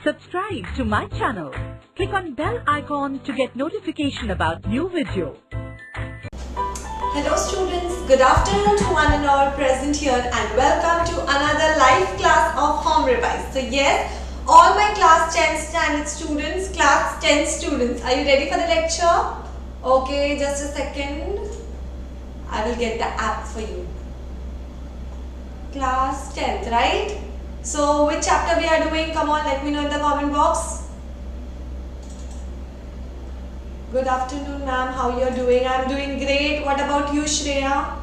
Subscribe to my channel. Click on bell icon to get notification about new video. Hello students, good afternoon to one and all present here and welcome to another live class of Home Revise. So yes, all my class 10 standard students, class 10 students, are you ready for the lecture? Okay, just a second. I will get the app for you. Class 10th, right? So which chapter we are doing? Come on, let me know in the comment box. Good afternoon, ma'am. How you are doing? I am doing great. What about you, Shreya?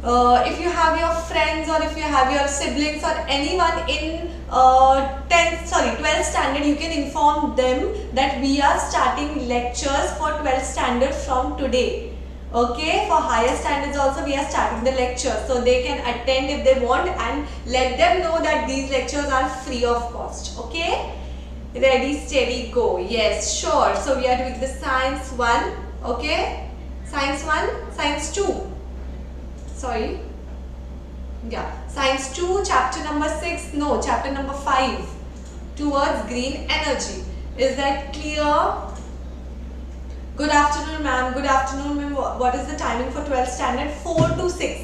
If you have your friends or if you have your siblings or anyone in 12th standard, you can inform them that we are starting lectures for 12th standard from today. Okay, for higher standards also we are starting the lecture, so they can attend if they want, and let them know that these lectures are free of cost. Okay, ready, steady, go. Yes, sure. So we are doing the science 1. Okay, science 1, science 2. Sorry. Yeah, science 2, chapter number 6. No, chapter number 5. Towards green energy. Is that clear? Good afternoon, ma'am. Good afternoon, ma'am. What is the timing for 12th standard? 4 to 6.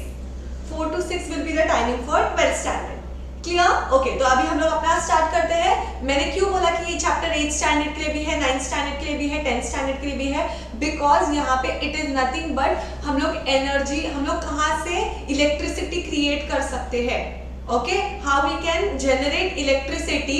4 to 6 will be the timing for 12th standard. Clear? Okay, तो अभी हम लोग अपना start करते हैं. मैंने क्यों बोला कि ये चैप्टर 8th स्टैंडर्ड के लिए भी है, 9th स्टैंडर्ड के लिए भी है, 10th स्टैंडर्ड के लिए भी है, बिकॉज यहाँ पे इट इज नथिंग बट हम लोग एनर्जी, हम लोग कहाँ से इलेक्ट्रिसिटी क्रिएट कर सकते हैं. Okay, how we can generate electricity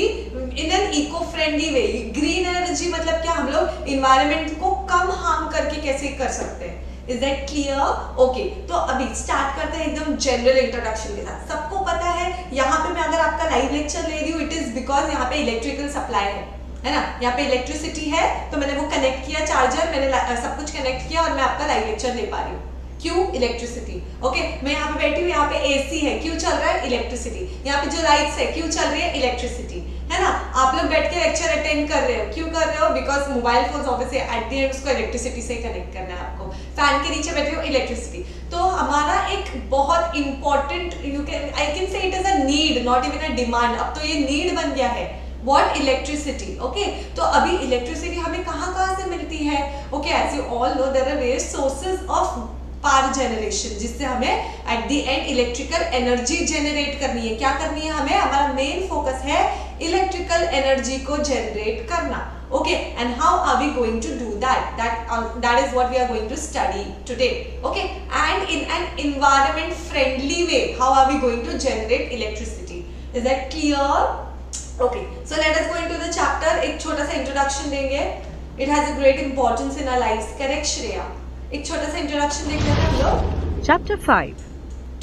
in an eco friendly way. Green energy मतलब क्या, हम लोग इन्वायरमेंट को कम हार्म करके कैसे कर सकते हैं. Is that clear? Okay, तो अभी स्टार्ट करते हैं एकदम जनरल इंट्रोडक्शन के साथ. सबको पता है यहाँ पे मैं अगर आपका लाइव लेक्चर ले रही हूँ, इट इज बिकॉज यहाँ पे इलेक्ट्रिकल सप्लाई है ना, यहाँ पे इलेक्ट्रिसिटी है, तो मैंने वो कनेक्ट किया चार्जर, मैंने सब कुछ कनेक्ट किया और मैं आपका लाइव लेक्चर ले पा रही हूँ. क्यों? इलेक्ट्रिसिटी. ओके, मैं यहाँ पे बैठी हूँ, यहाँ पे एसी है, क्यों चल रहा है? इलेक्ट्रिसिटी. यहाँ पे जो लाइट्स है, क्यों चल रही है? इलेक्ट्रिसिटी, है ना. आप लोग बैठ के लेक्चर अटेंड कर रहे हो, क्यों कर रहे हो? Because mobile phone obviously eight the and उसको इलेक्ट्रिसिटी से कनेक्ट करना है आपको. फैन के नीचे बैठे हो, इलेक्ट्रिसिटी. तो हमारा एक बहुत important, you can, I can से it is a need, not even a demand. अब तो ये नीड बन गया है. What? इलेक्ट्रिसिटी. ओके, तो अभी इलेक्ट्रिसिटी हमें कहाँ से मिलती है? Okay, as you all know there are various sources of power generation, जिससे हमें at the end electrical energy generate करनी है. क्या करनी है हमें? हमारा मेन फोकस है इलेक्ट्रिकल एनर्जी को जनरेट करना. Okay, and how are we going to do that? That is what we are going to study today. Okay, and in an environment friendly way, how are we going to generate electricity? Is that clear? Okay, so let us go into the chapter. एक छोटा सा introduction देंगे. It has a great importance in our lives. Correct, Shreya? एक छोटा सा introduction देख लेते हैं हम लोग. Chapter 5.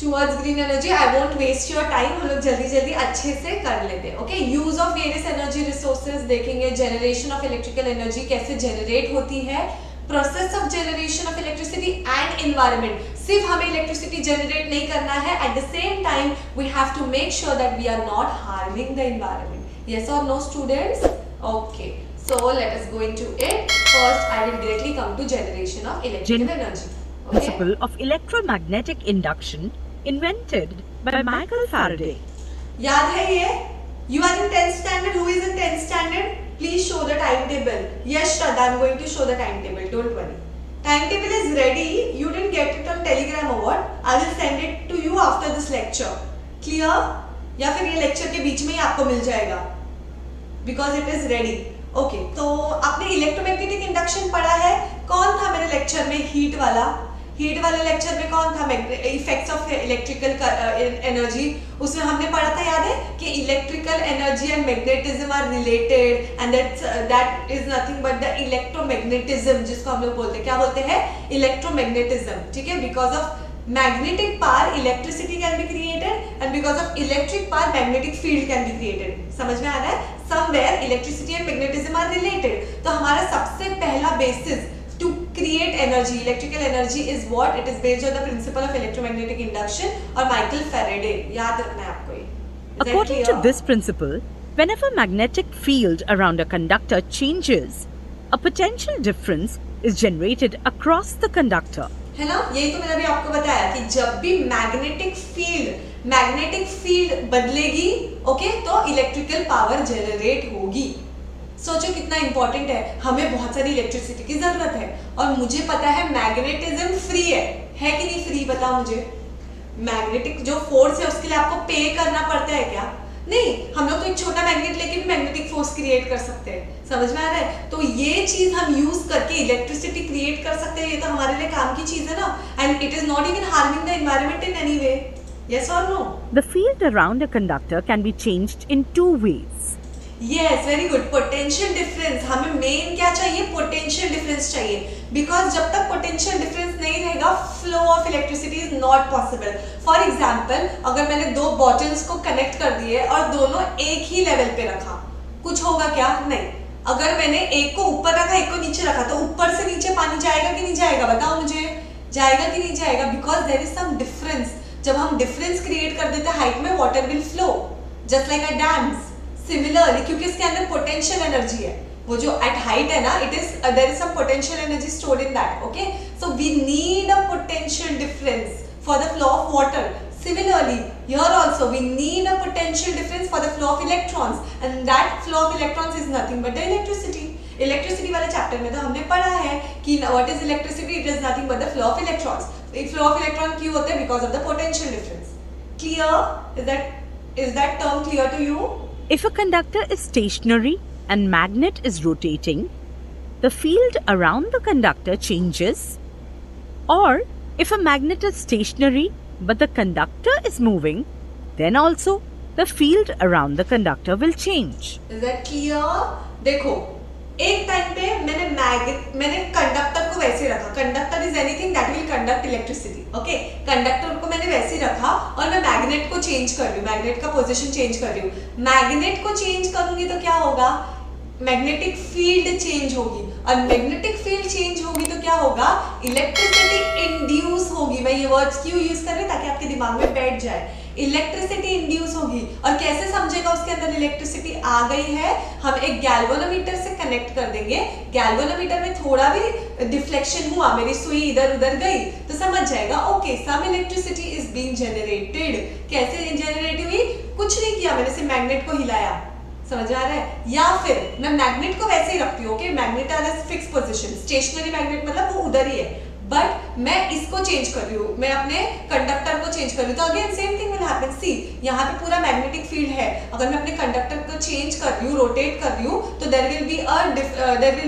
Towards green energy. I won't waste your time. हम लोग जल्दी अच्छे से कर लेते हैं. Okay, use of various energy resources देखेंगे. Generation of electrical energy कैसे generate होती है. Process of generation of electricity and environment. सिर्फ हमें electricity generate नहीं करना है. At the same time, we have to make sure that we are not harming the environment. Yes or no, students? Okay. So let us go into it. First, I will directly come to generation of electrical energy. Okay? Principle of electromagnetic induction invented by Michael Faraday. याद है ये? You are in 10th standard. Who is in 10th standard? Please show the timetable. Yes, Shraddha, I am going to show the timetable. Don't worry. Timetable is ready. You didn't get it on Telegram or what? I will send it to you after this lecture. Clear? या फिर ये lecture के बीच में ही आपको मिल जाएगा. Because it is ready. Okay, तो आपने electromagnetic induction पढ़ा है. कौन था मेरे लेक्चर में? हीट वाला लेक्चर में कौन था? Effects of electrical energy. उसमें हमने पढ़ा था, याद है, कि electrical energy and magnetism are related and that is nothing but the electromagnetism, जिसको हम लोग बोलते हैं. क्या बोलते हैं? इलेक्ट्रोमैग्नेटिज्म. ठीक है, because of magnetic power electricity can be created and because of electric power magnetic field can be created. समझ में आ रहा है? Somewhere electricity and magnetism are related. तो हमारा सबसे पहला basis to create energy, electrical energy is what? It is based on the principle of electromagnetic induction or Michael Faraday. याद रखना है आपको ये. According to this principle, whenever magnetic field around a conductor changes, a potential difference is generated across the conductor. है ना, यही तो मैंने अभी आपको बताया कि जब भी मैग्नेटिक फील्ड मैग्नेटिक फील्ड बदलेगी, ओके, तो इलेक्ट्रिकल पावर जनरेट होगी। सोचो कितना इंपॉर्टेंट है, हमें बहुत सारी इलेक्ट्रिसिटी की जरूरत है और मुझे पता है मैग्नेटिज्म फ्री है कि नहीं फ्री? बताओ मुझे। मैग्नेटिक जो फोर्स है उसके लिए आपको पे करना पड़ता है क्या? नहीं, हम लोग तो एक छोटा मैग्नेट लेके भी मैग्नेटिक फोर्स क्रिएट कर सकते हैं। समझ में आ रहा है? तो ये चीज हम यूज करके इलेक्ट्रिसिटी क्रिएट कर सकते हैं, ये तो हमारे लिए काम की चीज है ना, and it is not even harming the environment in any way. Yes और no? The field around a conductor can be changed in two ways. Yes, very good. Potential difference, हमें मेन क्या चाहिए? पोटेंशियल डिफरेंस चाहिए, because जब तक potential difference नहीं रहेगा flow of electricity is not possible. For example, अगर मैंने दो बॉटल्स को कनेक्ट कर दिए और दोनों एक ही लेवल पे रखा, कुछ होगा क्या? नहीं। अगर मैंने एक को ऊपर रखा एक को नीचे रखा, तो ऊपर से नीचे पानी जाएगा कि नहीं जाएगा? बताओ मुझे, जाएगा कि नहीं जाएगा? Because there is some difference. जब हम डिफरेंस क्रिएट कर देते हैं हाइट में, water will flow just like a dams. Similarly, क्योंकि इसके अंदर पोटेंशियल एनर्जी है, वो जो एट हाइट है ना, it is there is some potential energy stored in that, okay. So we need a potential difference for the flow of water. Similarly, here also we need a potential difference for the flow of electrons, and that flow of electrons is nothing but the electricity. Electricity वाले chapter में तो हमने पढ़ा है कि what is electricity? It is nothing but the flow of electrons. Flow of electron क्यों होता है? Because of the potential difference. Clear? Is that term clear to you? If a conductor is stationary and magnet is rotating, the field around the conductor changes. Or if a magnet is stationary but the conductor is moving, then also the field around the conductor will change. Is that clear? देखो, एक time पे मैंने conductor को वैसे रखा। Conductor is anything that will conduct electricity, okay. Conductor को मैंने वैसे रखा और मैं मैग्नेट को चेंज कर रही हूँ, मैग्नेट का पोजीशन चेंज कर रही हूँ। मैग्नेट को चेंज करूंगी तो क्या होगा? मैग्नेटिक फील्ड चेंज होगी, और मैग्नेटिक फील्ड चेंज होगी तो क्या होगा? इलेक्ट्रिसिटी इंड्यूस होगी। मैं ये वर्ड्स क्यों यूज कर रही हूँ? ताकि आपके दिमाग में बैठ जाए। इलेक्ट्रिसिटी इंड्यूस होगी, और कैसे समझेगा उसके अंदर इलेक्ट्रिसिटी आ गई है? हम एक गैल्वेनोमीटर से कनेक्ट कर देंगे। गैल्वेनोमीटर में थोड़ा भी डिफ्लेक्शन हुआ, मेरी सुई इधर उधर गई, तो समझ जाएगा okay some electricity is being generated. कैसे जनरेट हुई? कुछ नहीं किया, मैंने सिर्फ मैग्नेट को हिलाया। समझ आ रहा है? या फिर मैं मैग्नेट को वैसे ही रखती हूँ, okay, magnet are as fix position. Stationary magnet मतलब वो उधर ही है, बट मैं इसको चेंज कर रही हूँ, मैं अपने कंडक्टर को चेंज कर रही हूँ, तो again same thing will happen. See, यहाँ पे पूरा मैग्नेटिक फील्ड है, अगर मैं अपने कंडक्टर को चेंज कर रही हूँ, रोटेट कर रही हूँ, तो there will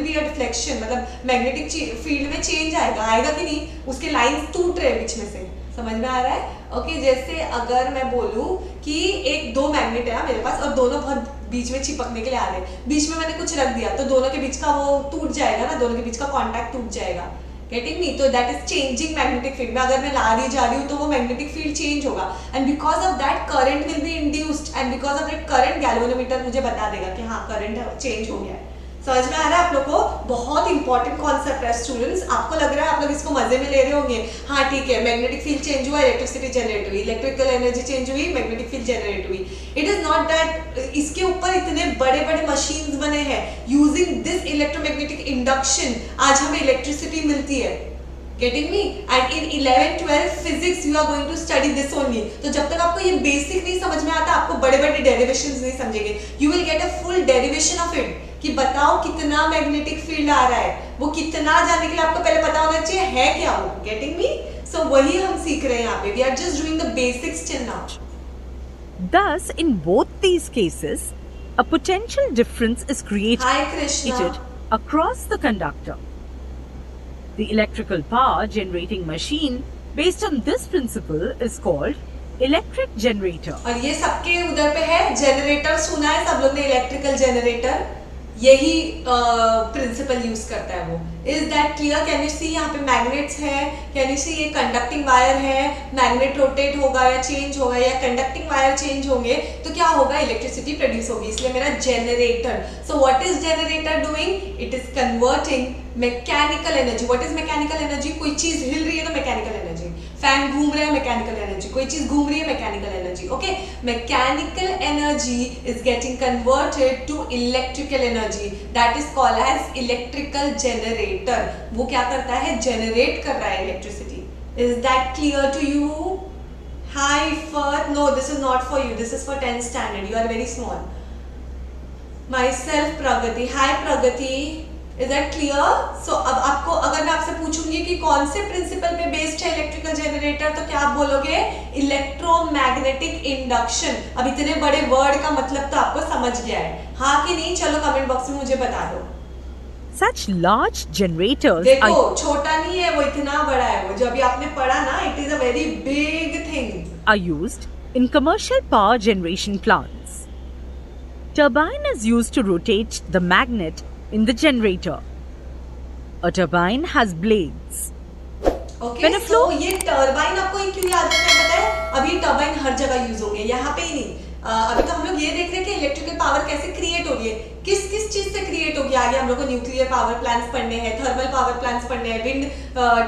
be a deflection, मतलब मैग्नेटिक फील्ड में चेंज आएगा कि नहीं? उसके लाइंस टूट रहे बीच में से। समझ में आ रहा है? ओके, जैसे अगर मैं बोलूं कि एक दो मैग्नेट है मेरे पास और दोनों बहुत बीच में चिपकने के लिए आ रहे हैं, बीच में मैंने कुछ रख दिया तो दोनों के बीच का वो टूट जाएगा ना, दोनों के बीच का कांटेक्ट टूट जाएगा। Getting me? तो that is changing magnetic field में। अगर मैं ला रही जा रही हूँ तो वो मैग्नेटिक फील्ड चेंज होगा, and because of that current will be induced, and because of that current galvanometer मुझे बता देगा कि हाँ करंट चेंज हो गया है। समझ में आ रहा है आप लोग को? बहुत इंपॉर्टेंट कॉन्सेप्ट है स्टूडेंट्स। आपको लग रहा है आप लोग इसको मजे में ले रहे होंगे, हाँ ठीक है, मैग्नेटिक फील्ड चेंज हुआ, इलेक्ट्रिसिटी जनरेट हुई, इलेक्ट्रिकल एनर्जी चेंज हुई, मैग्नेटिक फील्ड जनरेट हुई। It is not that. इसके ऊपर इतने बड़े बड़े मशीन्स बने हैं, यूजिंग दिस इलेक्ट्रोमैग्नेटिक इंडक्शन आज हमें इलेक्ट्रिसिटी मिलती है। Getting me? And in 11-12 physics you are going to study this only. तो जब तक आपको ये बेसिक नहीं समझ में आता, आपको बड़े बड़े डेरिवेशंस नहीं समझेंगे। You will get a full derivation of it कि बताओ कितना मैग्नेटिक फील्ड आ रहा है, वो कितना जानने के लिए आपको पहले पता होना चाहिए है क्या वो। Getting me? So वही हम सीख रहे हैं यहाँ पे। We are just doing the basics till now. Thus, in both these cases, a potential difference is created Hi Krishna. across the conductor. The electrical power generating machine based on this principle is called electric generator. और ये सबके उधर पे है, generator सुना है सब लोग ने, इलेक्ट्रिकल जनरेटर, यही प्रिंसिपल यूज करता है वो। Is that clear? Can you see यहाँ पे मैग्नेट्स है, कैन यू सी ये कंडक्टिंग वायर है, मैग्नेट रोटेट होगा या चेंज होगा या कंडक्टिंग वायर चेंज होंगे तो क्या होगा? इलेक्ट्रिसिटी प्रोड्यूस होगी, इसलिए मेरा generator. So what is generator doing? It is converting mechanical energy. What is mechanical energy? कोई चीज हिल रही है तो मैकेनिकल एनर्जी, फैन घूम रहा है मैकेनिकल एनर्जी, कोई चीज घूम रही है mechanical energy, okay. Mechanical energy is getting converted to electrical energy, that is called as electrical generator. वो क्या करता है? जनरेट कर रहा है electricity. Is that clear to you? Hi, Firth. No, this is not for you. This is for 10th standard. You are very small. Myself, Pragati. Hi, Pragati. Is that clear? So, अब आपको अगर मैं आपसे पूछूंगी कि कौन से principal पे बेस्ड है इलेक्ट्रिकल जनरेटर, तो क्या आप बोलोगे? Electromagnetic induction. अब इतने बड़े वर्ड का मतलब तो आपको समझ गया है, हाँ कि नहीं? चलो कमेंट बॉक्स में मुझे बता दो. Such large generators देखो are, छोटा नहीं है वो, इतना बड़ा है वो. जो अभी आपने पढ़ा ना, it is a very big thing. are used in commercial power generation plants. Turbine is used to rotate the magnet in the generator. A turbine has blades. Okay, When a तो flow- ये turbine आपको ये क्यों याद रखना है पता है? अभी टर्बाइन हर जगह यूज होंगे, यहाँ पे ही नहीं. अभी तो हम लोग ये देख रहे हैं कि इलेक्ट्रिकल पावर कैसे क्रिएट हो रही है, किस किस चीज से क्रिएट होगी. आगे हम लोग को न्यूक्लियर पावर प्लांट्स पढ़ने हैं, थर्मल पावर प्लांट्स पढ़ने हैं, wind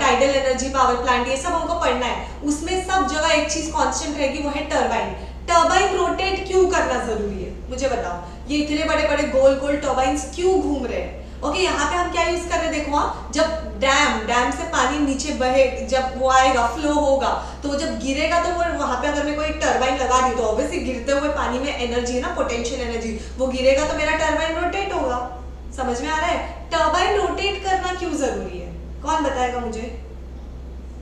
tidal energy power plant, ये सब हमको पढ़ना है. उसमें सब जगह एक चीज कांस्टेंट रहेगी, वो है टर्बाइन. टर्बाइन रोटेट क्यों करना जरूरी है, मुझे बताओ. ये इतने बड़े बड़े गोल गोल टर्बाइंस क्यों घूम रहे हैं? ओके, यहाँ पे हम क्या यूज कर रहे हैं, देखो. जब डैम से पानी नीचे बहे, जब वो आएगा, फ्लो होगा, तो वो जब गिरेगा तो वो वहां पे अगर मैं कोई टर्बाइन लगा दी तो ऑब्वियसली गिरते हुए पानी में एनर्जी है ना, पोटेंशियल एनर्जी, वो गिरेगा तो मेरा टर्बाइन रोटेट होगा. समझ में आ रहा है? टर्बाइन रोटेट करना क्यों जरूरी है, कौन बताएगा मुझे?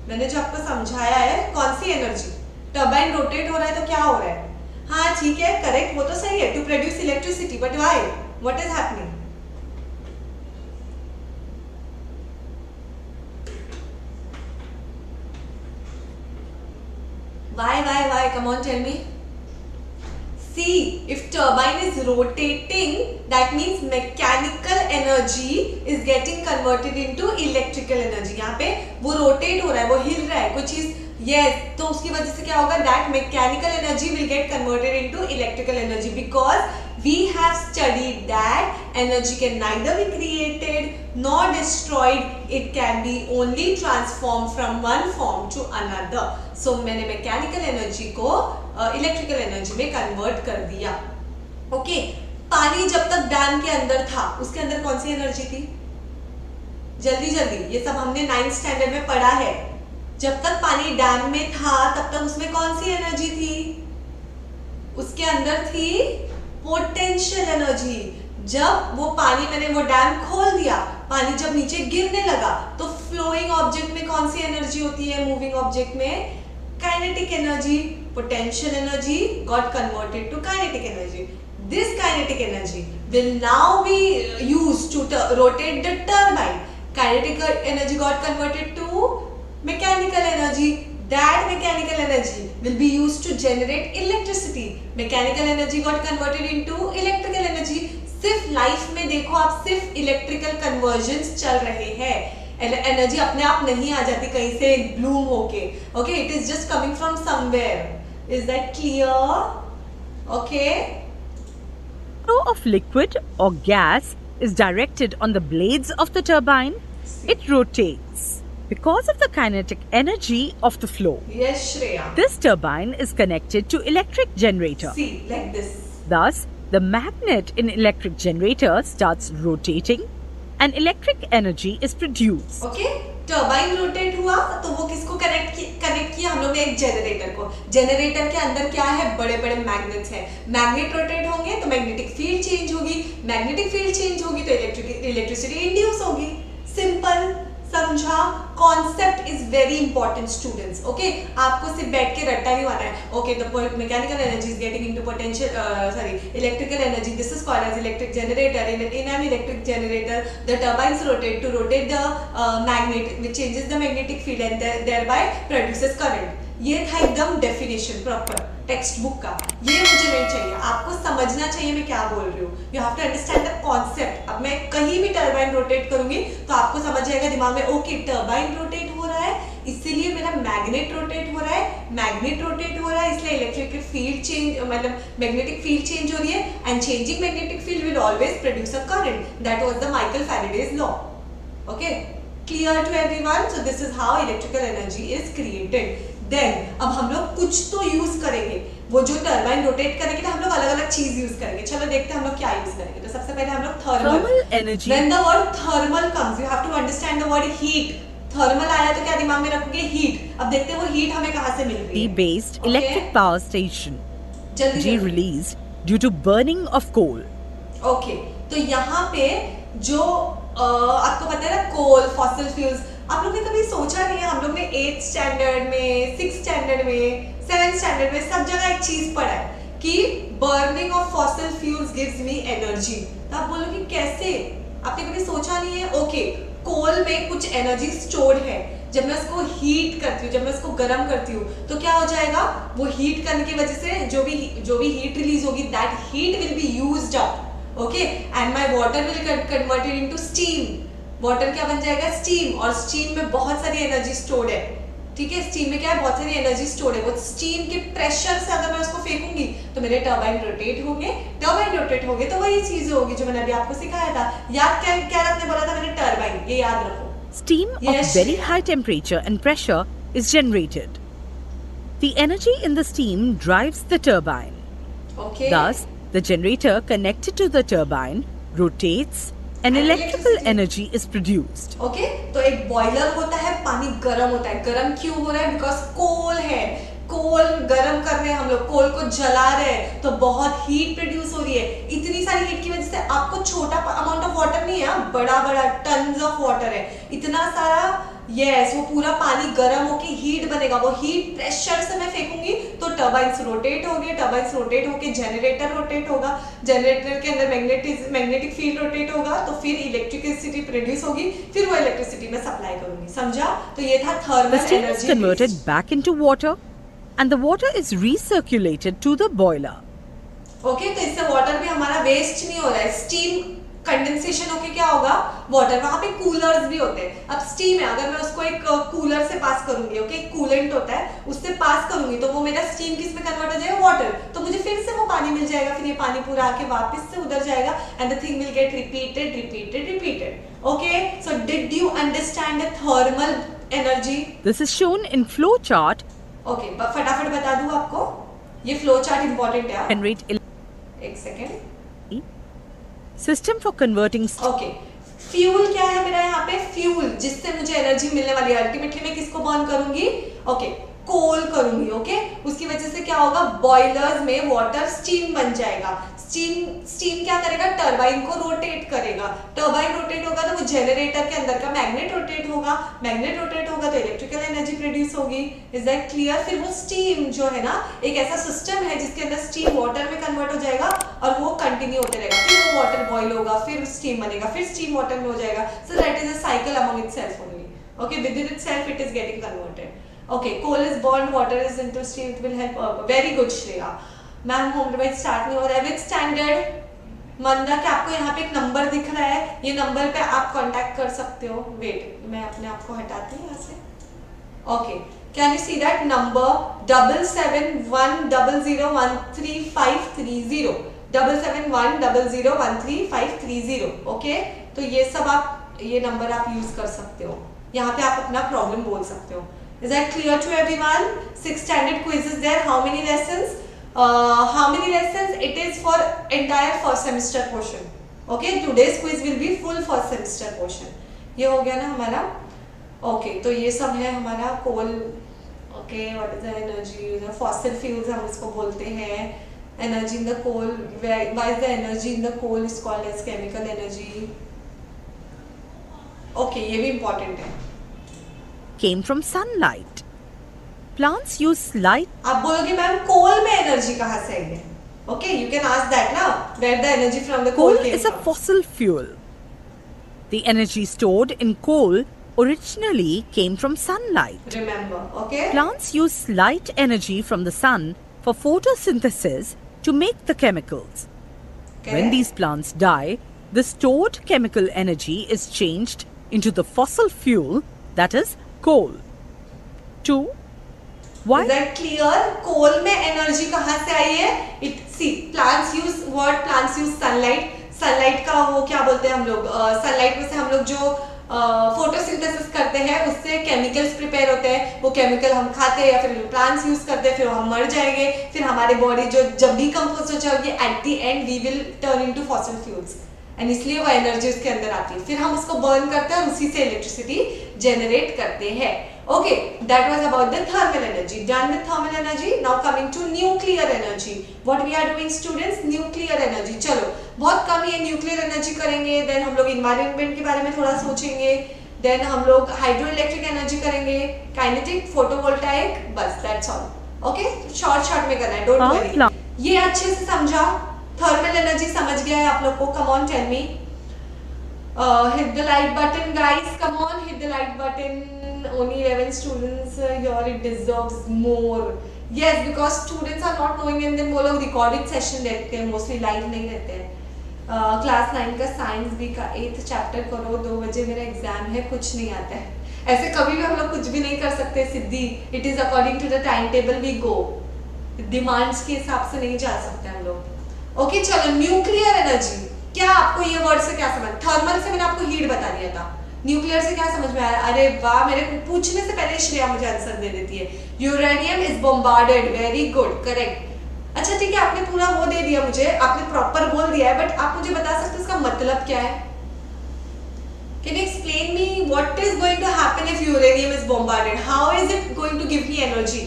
मैंने जो आपको समझाया है, कौन सी एनर्जी? टर्बाइन रोटेट हो रहा है तो क्या हो रहा है? हाँ ठीक है, करेक्ट, वो तो सही है, to produce electricity. But why, what is happening? Why? Come on, tell me. See, if turbine is rotating, that means mechanical energy is getting converted into electrical energy. यहाँ पे वो rotate हो रहा है, वो हिल रहा है, कोई चीज. Yes, तो उसकी वजह से क्या होगा? That mechanical energy will get converted into electrical energy, because we have studied that energy can neither be created nor destroyed. It can be only transformed from one form to another. So मैंने mechanical energy को electrical energy में convert कर दिया. Okay, पानी जब तक dam के अंदर था, उसके अंदर कौन सी एनर्जी थी? जल्दी, ये सब हमने 9th स्टैंडर्ड में पढ़ा है. जब तक पानी डैम में था तब तक उसमें कौन सी एनर्जी थी? उसके अंदर थी पोटेंशियल एनर्जी. जब वो पानी, मैंने वो डैम खोल दिया, पानी जब नीचे गिरने लगा, तो फ्लोइंग ऑब्जेक्ट में कौन सी एनर्जी होती है? मूविंग ऑब्जेक्ट में kinetic energy. Potential energy got converted to kinetic energy. This kinetic energy will now be used to rotate the turbine. Kinetic energy got converted to mechanical energy. That mechanical energy will be used to generate electricity. Mechanical energy got converted into electrical energy. सिर्फ life में देखो आप, सिर्फ electrical convergence चल रहे हैं. Energy अपने आप नहीं आ जाती कहीं से ब्लूम होके. Okay, it is just coming from somewhere. Is that clear? Okay. flow of liquid or gas is directed on the blades of the turbine. It rotates because of the kinetic energy of the flow. Yes, Shreya. This turbine is connected to electric generator. See, like this. Thus, the magnet in electric generator starts rotating and electric energy is produced. Okay, turbine rotate हुआ तो वो किसको connect किया हम लोग ने? एक generator को. जनरेटर के अंदर क्या है? बड़े बड़े मैग्नेट्स हैं. मैग्नेट रोटेट होंगे तो मैग्नेटिक फील्ड चेंज होगी. मैग्नेटिक फील्ड चेंज होगी तो इलेक्ट्रिसिटी इंड्यूस होगी. सिंपल, समझा? Concept is very important students. Okay, आपको सिर्फ बैठ के रट्टा नहीं मारना है. Okay, the mechanical energy is getting into potential electrical energy. This is called as electric generator. in an electric generator the turbines rotate to rotate the magnet, which changes the magnetic field and thereby produces current. ये था एकदम definition proper text book का. ये मुझे नहीं चाहिए, आपको समझना चाहिए मैं क्या बोल रही हूँ. You have to understand the concept. अब मैं कहीं भी टर्बाइन रोटेट करूंगी तो आपको समझ जाएगा दिमाग में, ओके टर्बाइन रोटेट हो रहा है इसीलिए मेरा मैग्नेट रोटेट हो रहा है. मैग्नेट रोटेट हो रहा है इसलिए इलेक्ट्रिक फील्ड चेंज, मतलब मैग्नेटिक फील्ड चेंज हो रही है. And changing magnetic field will always produce a current. That was the Michael Faraday's law. Okay, clear to everyone? So this is how electrical energy is created. Then अब हम लोग कुछ तो use करेंगे. वो जो टर्बाइन रोटेट करने के लिए हम लोग अलग अलग चीज यूज करेंगे. चलो देखते हैं हम लोग क्या यूज करेंगे. तो सबसे पहले हम लोग thermal energy. When the word thermal comes, you have to understand the word heat. Thermal आया तो क्या दिमाग में रखोगे, हीट। अब देखते हैं वो हीट हमें कहाँ से मिल रही है। based electric power station. जल्दी G released due to burning of coal. Okay, तो यहाँ पे जो आपको पता है ना, कोल, फॉसिल फ्यूल्स, आप लोग ने कभी सोचा नहीं है? हम लोग ने 8th स्टैंडर्ड में, 6th स्टैंडर्ड में, 7th स्टैंडर्ड में सब जगह एक चीज पढ़ा है कि burning of fossil fuels gives me energy. तो आप बोलोगे कैसे? आपने कभी सोचा नहीं है? ओके, कोल में कुछ एनर्जी स्टोर है, जब मैं उसको हीट करती हूँ, जब मैं उसको गर्म करती हूँ, तो क्या हो जाएगा, वो हीट करने की वजह से जो भी हीट रिलीज होगी, that heat will be used up, okay, and my water will converted into steam. Water क्या बन जाएगा, स्टीम, और स्टीम में बहुत सारी एनर्जी स्टोर्ड है, ठीक है। स्टीम में क्या है, बहुत सारी एनर्जी स्टोर्ड है। वो स्टीम के प्रेशर से अगर मैं उसको फेंकूंगी तो मेरे टरबाइन रोटेट होंगे, तो वही चीज होगी जो मैंने अभी आपको सिखाया था। याद क्या रखने बोला था मैंने, टरबाइन, ये याद रखो। Steam of very high temperature and pressure is generated. The energy in the steam drives the turbine. Okay. Thus, the generator connected to the turbine rotates and electrical energy is produced. Okay, तो एक boiler होता है, पानी गर्म होता है। गर्म क्यों हो रहा है? बिकॉज कोल है, कोल गर्म कर रहे हैं हम लोग, कोल को जला रहे हैं, तो बहुत हीट प्रोड्यूस हो रही है। इतनी सारी हीट की वजह से आपको छोटा अमाउंट ऑफ वाटर नहीं है, बड़ा बड़ा टन्स ऑफ वाटर है, इतना सारा, यस, वो पूरा पानी गर्म होके हीट बनेगा। वो हीट प्रेशर से मैं फेंकूंगी तो टर्बाइंस रोटेट होंगे, टर्बाइंस रोटेट होके जनरेटर रोटेट होगा, जनरेटर के अंदर मैग्नेटिक फील्ड रोटेट होगा, तो फिर इलेक्ट्रिसिटी प्रोड्यूस होगी, फिर वो इलेक्ट्रिसिटी में सप्लाई करूंगी। समझा? तो ये था thermal The steam is energy converted back into water and the water is recirculated to the boiler. Okay, तो इससे वाटर भी हमारा वेस्ट नहीं हो रहा है। स्टीम कंडेंसेशन होके क्या होगा, वाटर, वहां पे कूलर्स भी होते हैं। अब स्टीम है, अगर मैं उसको एक कूलर से पास करूंगी, ओके, कूलेंट होता है, उससे पास करूंगी तो वो मेरा स्टीम किस में कन्वर्ट हो जाएगा, वाटर, तो मुझे फिर से वो पानी मिल जाएगा, फिर ये पानी पूरा आके वापस से उधर जाएगा, and the thing will get repeated. Okay, so did you understand the thermal energy? This is shown in flow chart. Okay, फटाफट बता दूं आपको, ये फ्लो चार्ट इंपॉर्टेंट है। Generate एक second. system for converting okay, fuel क्या है मेरा यहाँ पे, फ्यूल जिससे मुझे एनर्जी मिलने वाली है। अल्टीमेटली मैं किसको बर्न करूंगी, ओके, कोल करूंगी, ओके। उसकी वजह से क्या होगा, बॉयलर्स में वाटर स्टीम बन जाएगा। स्टीम क्या करेगा, टरबाइन को रोटेट करेगा। टरबाइन रोटेट होगा तो वो जनरेटर के अंदर का मैग्नेट रोटेट होगा, तो इलेक्ट्रिकल एनर्जी प्रोड्यूस होगी। Is that clear? फिर वो स्टीम जो है ना, एक ऐसा सिस्टम है जिसके अंदर स्टीम वाटर में कन्वर्ट हो जाएगा और वो कंटिन्यू होते रहेगा, फिर वो वाटर बॉयल होगा, फिर स्टीम बनेगा, फिर स्टीम वाटर में हो जाएगा। So that is a cycle among itself only, okay, with in itself it is getting converted. Okay, coal is burned, water is into steam, it will help. Very good, Shreya. Ma'am home device start नहीं हो रहा है with standard. मंदा, क्या आपको यहाँ पे एक number दिख रहा है? ये नंबर पे आप कांटेक्ट कर सकते हो। वेट, मैं अपने आप को हटाती हूँ यहाँ से। Okay, can you see that number 7710013530 7710013530। Okay, तो ये सब आप, ये नंबर आप यूज कर सकते हो, यहाँ पे आप अपना प्रॉब्लम बोल सकते हो। Is that clear to everyone? 6 standard quizzes there. How many lessons? It is for entire first semester portion. Okay, today's quiz will be full first semester portion. ये हो गया ना हमारा? Okay, तो ये सब है हमारा कोल। Okay, what is the energy? The fossil fuels हम इसको बोलते हैं। Energy in the coal. Why is the energy in the coal is called as chemical energy? Okay, ये भी important है। came from sunlight. Plants use light. आप बोलोगे ma'am कोल में एनर्जी कहाँ से आई है? Okay, you can ask that now. Where the energy from the coal Coal came is a from? fossil fuel. The energy stored in coal originally came from sunlight. Remember, okay? Plants use light energy from the sun for photosynthesis to make the chemicals. When Correct. these plants die, the stored chemical energy is changed into the fossil fuel, that is coal. 2. Why? Is that clear? कोल में energy कहाँ से आई है? Plants use sunlight. Sunlight का वो क्या बोलते हैं हम लोग? Sunlight में से हम लोग जो फोटोसिंथेसिस करते हैं उससे केमिकल्स प्रिपेयर होते हैं। वो केमिकल हम खाते हैं या फिर प्लांट्स यूज करते हैं, फिर हम मर जाएंगे, फिर हमारी बॉडी जो जब डिकम्पोज हो जाएगी, at the end we will turn into fossil fuels. And इसलिए वो एनर्जी उसके अंदर आती है, फिर हम उसको बर्न करते हैं और उसी से इलेक्ट्रिसिटी जनरेट करते हैं। Okay, that was about the thermal energy. Done with thermal energy, now coming to nuclear energy. What we are doing students, nuclear energy. चलो बहुत कम ये न्यूक्लियर एनर्जी करेंगे, देन हम लोग इन्वायरमेंट के बारे में थोड़ा सोचेंगे, देन हम लोग हाइड्रो इलेक्ट्रिक एनर्जी करेंगे, काइनेटिक, फोटोवोल्टाइक, बस दैट्स ऑल। ओके, शॉर्ट में करना है, डोंट वरी। ये अच्छे से समझा, थर्मल एनर्जी समझ गया है आप लोग को। Come on tell me, hit the like button guys, come on, hit the like button. Only 11 students here, it deserves more. Yes, because students are not knowing and then वो लोग recorded session देखते हैं, mostly live नहीं रहते हैं। Class 9 का science B का 8th chapter करो, 2 बजे मेरा एग्जाम है, कुछ नहीं आता है। ऐसे कभी भी हम लोग कुछ भी नहीं कर सकते Siddhi, it is according to the time table we go, demands के हिसाब से नहीं जा सकते हम लोग। ओके चलो, न्यूक्लियर एनर्जी, क्या आपको ये वर्ड से क्या समझ, थर्मल से मैंने आपको हीट बता दिया था, न्यूक्लियर से क्या समझ में आया? अरे वाह, मेरे को पूछने से पहले श्रेया मुझे आंसर दे देती है। Uranium is bombarded, very good, correct. अच्छा ठीक है, आपने पूरा वो दे दिया मुझे, आपने प्रॉपर बोल दिया है, बट आप मुझे बता सकते हैं इसका मतलब क्या है? Can you explain me what is going to happen if uranium is bombarded? How is it going to give me energy?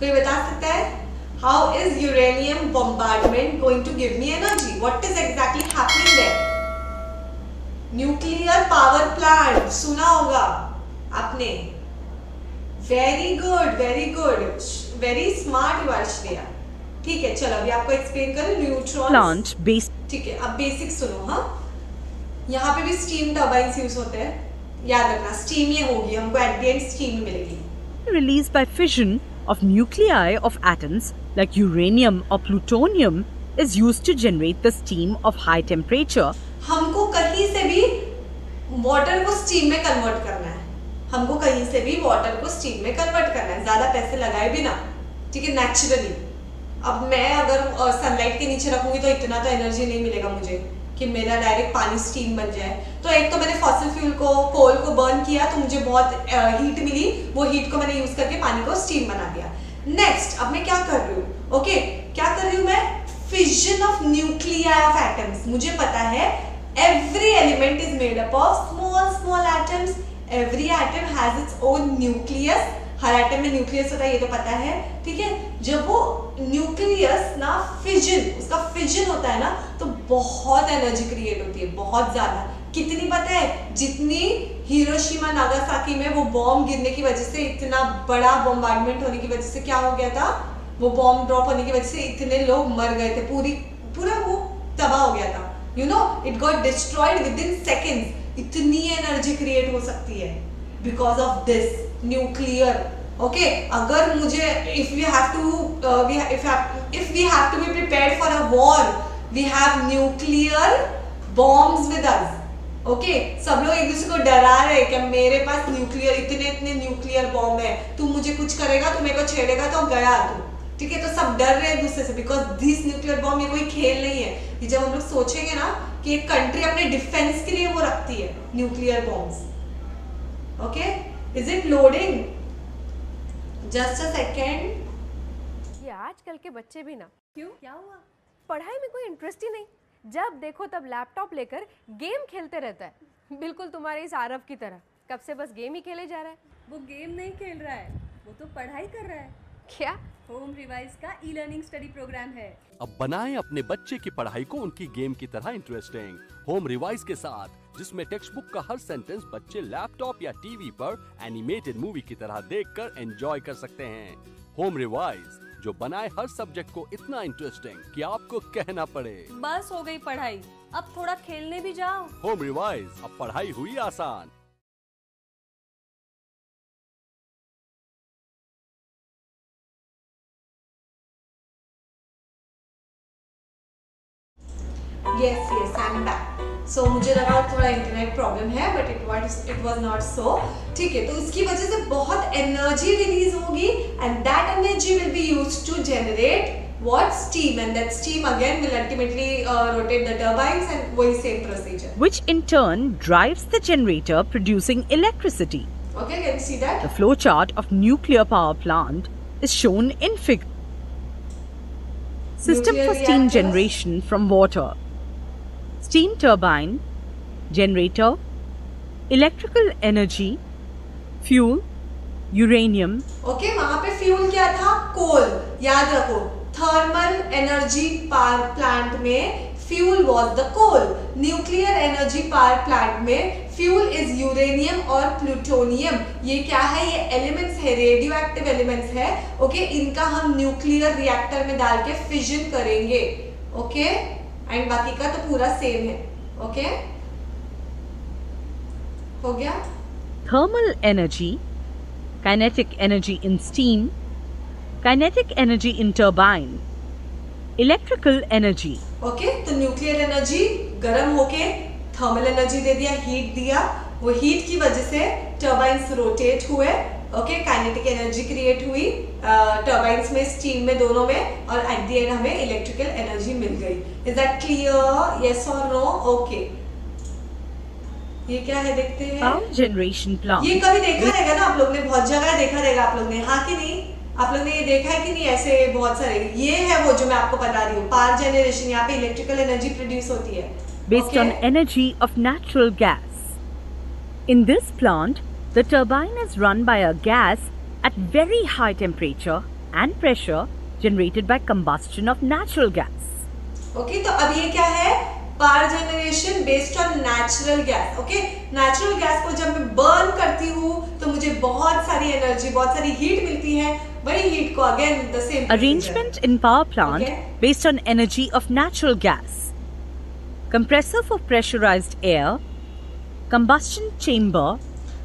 कोई बता सकता है? How is uranium bombardment going to give me energy? What is exactly happening there? Nuclear power plant, सुना होगा आपने। Very good, very good, very smart you are Shreya. ठीक है, चलो अभी आपको एक्सप्लेन करूं। न्यूट्रॉन्स प्लांट बेस, ठीक है, अब बेसिक सुनो। हाँ, यहाँ पे भी स्टीम टर्बाइन्स यूज होते हैं, याद रखना स्टीम ये होगी, हमको एट द एंड स्टीम मिलेगी। released by fission of nuclei of atoms like uranium or plutonium is used to generate the steam of high temperature. हमको कहीं से भी वाटर को स्टीम में कन्वर्ट करना है, हमको कहीं से भी वाटर को स्टीम में कन्वर्ट करना है, ज्यादा पैसे लगाए बिना, ठीक है, नेचुरली। अब मैं अगर सनलाइट के नीचे रखूंगी तो इतना तो एनर्जी नहीं मिलेगा मुझे कि मेरा डायरेक्ट पानी स्टीम बन जाए। तो एक तो मैंने फॉसिल फ्यूल को, कोल को बर्न किया तो मुझे बहुत हीट मिली, वो हीट को मैंने यूज करके पानी को स्टीम बना दिया। नेक्स्ट, अब मैं क्या कर रही हूँ? ओके, क्या कर रही हूँ मैं? Fission of nuclei of atoms. मुझे पता है every element is made up of small atoms, every atom has its own nucleus, her atom में न्यूक्लियस होता है, ये तो पता है, ठीक है। जब वो न्यूक्लियस ना फिजन, उसका फिजन होता है ना, तो बहुत एनर्जी क्रिएट होती है, बहुत ज्यादा। कितनी पता है? जितनी हिरोशिमा नागासाकी में वो बॉम्ब गिरने की वजह से, इतना बड़ा बॉम्बार्डमेंट होने की वजह से क्या हो गया था, वो बॉम्ब ड्रॉप होने की वजह से इतने लोग मर गए थे, पूरा वो तबाह हो गया था। You know, it got destroyed with in seconds. इतनी एनर्जी क्रिएट हो सकती है because of this nuclear. Okay, अगर मुझे if we have to be prepared for a war, we have nuclear bombs with us. Okay, सब लोग एक दूसरे को डरा रहे हैं कि मेरे पास न्यूक्लियर, इतने न्यूक्लियर बॉम्ब है, तू मुझे कुछ करेगा, तू मेरे को छेड़ेगा तो गया तू, ठीक है। तो सब डर रहे हैं एक दूसरे से बिकॉज दिस न्यूक्लियर बॉम्ब ये कोई खेल नहीं है। ये जब हम लोग सोचेंगे ना कि एक कंट्री अपने डिफेंस के लिए वो रखती है nuclear bombs. Okay, is it loading? Just a second. ये आजकल के बच्चे भी ना, क्यों, क्या हुआ? पढ़ाई में कोई इंटरेस्ट ही नहीं, जब देखो तब लैपटॉप लेकर गेम खेलते रहता है, बिल्कुल तुम्हारे इस आरव की तरह, कब से बस गेम ही खेले जा रहा है। वो गेम नहीं खेल रहा है, वो तो पढ़ाई कर रहा है। क्या? होम रिवाइज का ई लर्निंग स्टडी प्रोग्राम है। अब बनाएं अपने बच्चे की पढ़ाई को उनकी गेम की तरह इंटरेस्टिंग, होम रिवाइज के साथ, जिसमें टेक्स्ट बुक का हर सेंटेंस बच्चे लैपटॉप या टीवी पर एनिमेटेड मूवी की तरह देखकर एंजॉय कर सकते हैं। होम रिवाइज, जो बनाए हर सब्जेक्ट को इतना इंटरेस्टिंग कि आपको कहना पड़े बस हो गई पढ़ाई, अब थोड़ा खेलने भी जाओ। होम रिवाइज, अब पढ़ाई हुई आसान। Yes, I am back. So मुझे लगा थोड़ा इंटरनेट प्रॉब्लम है, but it was not so, ठीक है। तो इसकी वजह से बहुत एनर्जी रिलीज होगी and that energy will be used to generate what? Steam, and that steam again will ultimately rotate the turbines and वही same procedure, which in turn drives the generator producing electricity. Okay, can you see that? The flow chart of nuclear power plant is shown in figure. System Nuclear for steam reactors. generation from water. Steam turbine, generator, electrical energy, fuel, uranium, okay, वहां पे fuel क्या था? Coal. याद रखो, thermal energy power plant में fuel was the coal. Nuclear energy power plant में fuel is uranium और plutonium. ये क्या है? ये एलिमेंट्स है, रेडियो एक्टिव एलिमेंट्स है. ओके, इनका हम न्यूक्लियर रिएक्टर में डाल के फिजन करेंगे. ओके, एंड बाकी का तो पूरा सेम है. ओके, हो गया? thermal energy, kinetic energy in steam, kinetic energy in turbine, electrical energy, okay, तो न्यूक्लियर एनर्जी गर्म होके थर्मल एनर्जी दे दिया, हीट दिया. वो हीट की वजह से टर्बाइंस रोटेट हुए. ओके, काइनेटिक एनर्जी क्रिएट हुई टर्बाइंस में, स्टीम में, दोनों में, और एट द एंड हमें इलेक्ट्रिकल एनर्जी मिल गई. Is that clear? यस और नो? ओके, ये क्या है देखते हैं. power generation plant. ये कभी देखा रहेगा ना आप लोग ने, बहुत जगह देखा रहेगा आप लोग ने, हाँ कि नहीं? आप लोग ने ये देखा है कि नहीं? ऐसे बहुत सारे. ये है वो जो मैं आपको बता रही हूँ, पावर जनरेशन. यहाँ पे इलेक्ट्रिकल एनर्जी प्रोड्यूस होती है Based Okay? on energy of natural gas. In this plant, the turbine is run by a gas at very high temperature and pressure generated by combustion of natural gas. Okay, तो अब ये क्या है? Power generation based on natural gas. Okay, natural gas को जब मैं burn करती हूँ तो मुझे बहुत सारी एनर्जी, बहुत सारी हीट मिलती है. वही हीट को again the same Arrangement in power plant Okay. based on energy of natural gas. Compressor for pressurized air. Combustion chamber.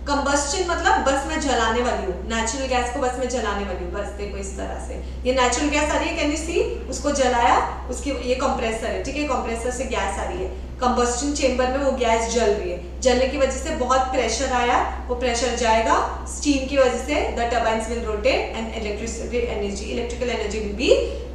Combustion मतलब बस मैं जलाने वाली हूँ, नेचुरल गैस को बस मैं जलाने वाली हूँ. बस देखो इस तरह से ये नेचुरल गैस आ रही है, कैन यू सी? उसको जलाया, उसकी ये कंप्रेसर है. ठीक है, कंप्रेसर से गैस आ रही है. कंबस्टन चेंबर में वो गैस जल रही है. जलने की वजह से बहुत प्रेशर आया, वो प्रेशर जाएगा, स्टीम की वजह से the turbines will rotate and electrical energy will B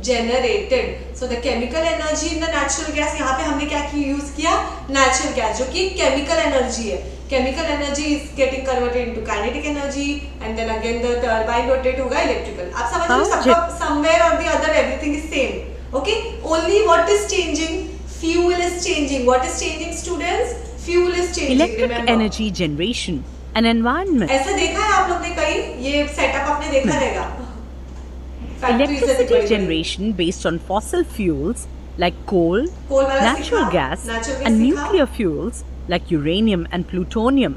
generated. So the chemical energy in the natural gas, यहाँ पे हमने क्या यूज किया? नेचुरल गैस, जो कि केमिकल एनर्जी है. Chemical energy is getting converted into kinetic energy and then again the turbine rotate होगा electrical. आप समझ लो, सबका somewhere or the other everything is same. Okay? Only what is changing? Fuel is changing. What is changing, students? Fuel is changing. Electric Remember. energy generation and environment. ऐसा देखा है आप लोग ने कहीं? ये सेटअप आपने देखा रहेगा. Electricity generation based on fossil fuels like coal, Coal वाला natural सीखा? gas, Natural gas and सीखा? nuclear fuels like uranium and plutonium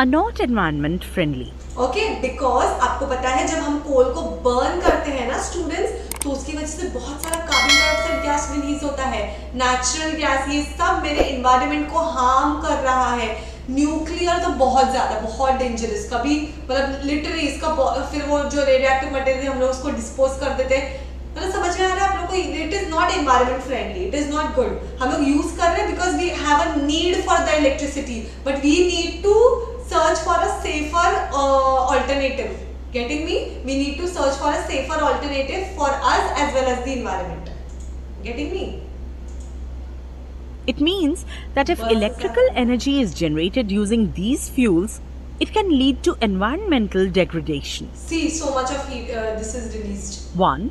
are not environment friendly. Okay, because आपको पता है जब हम कोल को बर्न करते हैं ना स्टूडेंट्स, तो उसकी वजह से बहुत सारा कार्बन डाइऑक्साइड गैस रिलीज होता है, नेचुरल गैस. ये सब मेरे एनवायरनमेंट को हार्म कर रहा है. न्यूक्लियर तो बहुत ज्यादा, बहुत डेंजरस. कभी मतलब लिटरली इसका फिर वो जो रेडियोएक्टिव मटेरियल हम लोग उसको डिस्पोज कर देते हैं. मतलब समझ में आ रहा है आप लोग को? It is not environment friendly, it is not good. हम लोग यूज कर रहे हैं because we have a need for the electricity, but we need to search for a safer alternative. Getting me? We need to search for a safer alternative for us as well as the environment. Getting me? It means that if electrical energy is generated using these fuels, it can lead to environmental degradation. See, so much of heat this is released. 1.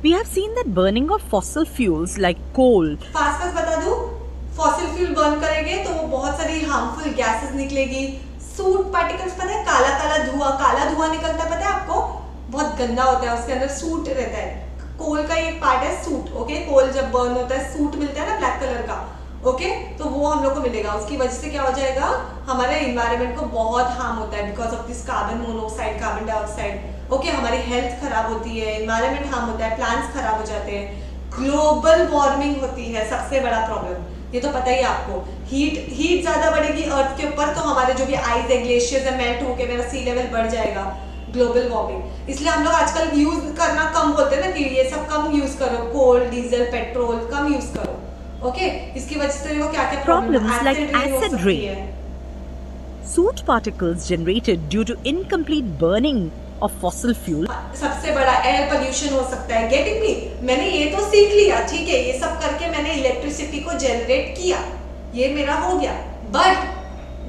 We have seen that burning of fossil fuels like coal, fast बता दूं, fossil fuel burn करेंगे तो वो बहुत सारी harmful gases निकलेगी. Suit particles, पता है काला काला धुआं निकलता है, पता है आपको? बहुत गंदा होता है, उसके अंदर सूट रहता है. कोल का एक पार्ट है सूट. ओके, कोल जब बर्न होता है सूट मिलता है ना ब्लैक कलर का. ओके, तो वो हम लोग को मिलेगा. उसकी वजह से क्या हो जाएगा? हमारे एनवायरनमेंट को बहुत हार्म होता है because of this carbon monoxide, carbon dioxide. Okay, हमारी हेल्थ खराब होती है, एनवायरनमेंट हार्म होता है, प्लांट्स खराब हो जाते हैं, ग्लोबल वार्मिंग होती है सबसे बड़ा प्रॉब्लम. ये तो पता ही है आपको. हीट ज्यादा बढ़ेगी अर्थ के ऊपर तो हमारे जो भी आइस है, ग्लेशियर्स है, मेल्ट होके मेरा सी लेवल बढ़ जाएगा. Global warming. इसलिए हम लोग आजकल यूज करना कम बोलते हैं ना, कि ये सब कम यूज करो, कोल, डीजल, पेट्रोल कम यूज करो. ओके, इसकी वजह से वो क्या क्या Problems like acid rain. soot particles generated due to incomplete burning of fossil fuel, सबसे बड़ा एयर पोल्यूशन हो सकता है. Getting me? मैंने ये तो सीख लिया, ठीक है, ये सब करके मैंने इलेक्ट्रिसिटी को जनरेट किया, ये मेरा हो गया. बट